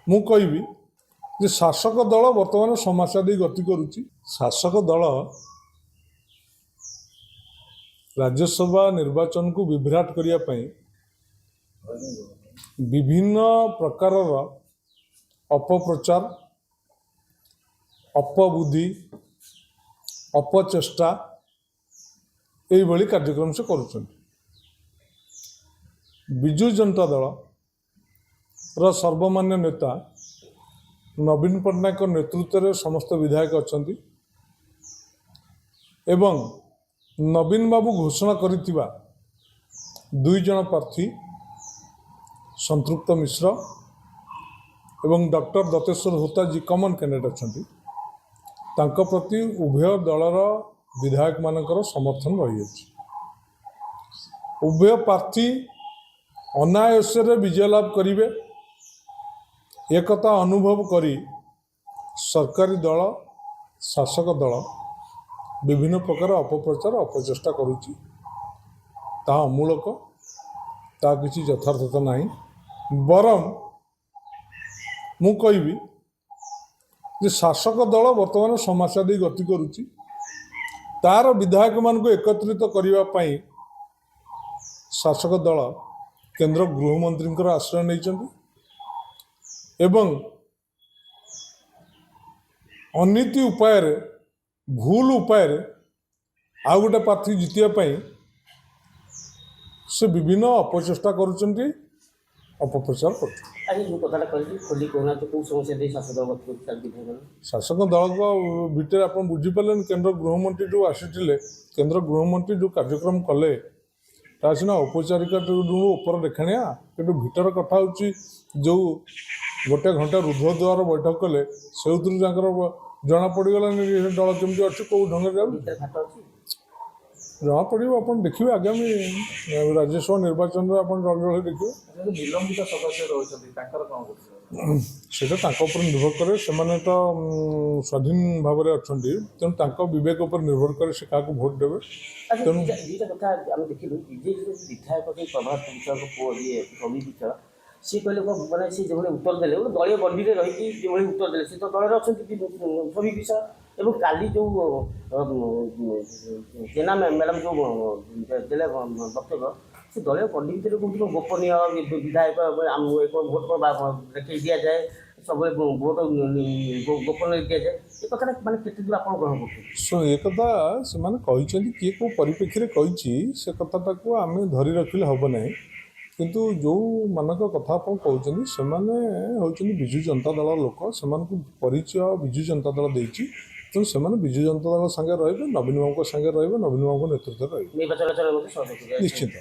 ମୁଁ କହିବି ଯେ ଶାସକ ଦଳ ବର୍ତ୍ତମାନ ସମସ୍ୟା ଦେଇ ଗତି କରୁଛି। ଶାସକ ଦଳ ରାଜ୍ୟସଭା ନିର୍ବାଚନକୁ ବିଭ୍ରାଟ କରିବା ପାଇଁ ବିଭିନ୍ନ ପ୍ରକାରର ଅପପ୍ରଚାର, ଅପବୁଦ୍ଧି, ଅପଚେଷ୍ଟା ଏଇଭଳି କାର୍ଯ୍ୟକ୍ରମ ସେ କରୁଛନ୍ତି। ବିଜୁ ଜନତା ଦଳର ସର୍ବମାନ୍ୟ ନେତା ନବୀନ ପଟ୍ଟନାୟକ ନେତୃତ୍ୱରେ ସମସ୍ତ ବିଧାୟକ ଅଛନ୍ତି ଏବଂ ନବୀନ ବାବୁ ଘୋଷଣା କରିଥିବା 2 ଜଣ ପ୍ରାର୍ଥୀ संतृप्त मिश्र एवं डॉक्टर दत्तेश्वर होता जी कॉमन कैंडिडेट अच्छा तांको प्रति उभय दलर विधायक मानकर समर्थन रही है। उभय प्रार्थी अनायास विजय लाभ करेंगे एक अनुभव करी सरकारी दल शासक दल विभिन्न प्रकार अपप्रचार अपचेष्टा करुच्ची ता अमूलक ता किसी यथार्थता नहीं। बरम मु कहबी जे शासक दल वर्तमान समस्या दे गति करुच्ची तार विधायक मान को एकत्रित करने शासक दल केंद्र गृहमंत्री आश्रय नहीं एवं अनीति उपाय भूल उपाय आउ गोटे प्रार्थी जितिया से विभिन्न अपचेष्टा करुँच अपप्रचार कर शासक दल को भितर आप बुझीपारे केंद्र गृहमंत्री जो आसी केंद्र गृहमंत्री जो कार्यक्रम कले सीना औपचारिक ऊपर देखाणिया कि भितर कथा हूँ जो गोटे घंटा रुद्धद्वार बैठक कले से जना पड़गला दल केमती अच्छे कौ ढंग जना पड़ो आप देखिए आगामी राज्यसभा निर्वाचन में आप जल देखिए सेटा निर्भर करे से तो स्वाधीन भाव में अच्छा तेणु विवेक उपर निर्भर करे से क्या भोट देवे। तेणु देखिलु विधायक सी कहले मैंने सी जो उत्तर देले दलीय बंडी में रही उत्तर देले सी तो दल अच्छा छवि विषय एवं काली जो जेना मैडम जो देले वक्तव्य से दलीय बंडी भितर कौन गोपनीय विधायक भोट देखी दि जाए सब भोट गोपनीय दि जाए ये कथा माने केते दूर आप ग्रहण करते ये कथा से किए कौ परिप्रेक्षी से कथा को आम धरी रखिले हम ना किंतु जो मानक कथा आप कहते से विजु जनता दल लोक से परिचय विजु जनता दल देती तेणु से विजु जनता दल संगे रे नवीन बाबू संगे रे नवीन बाबू नेतृत्व रही निश्चित।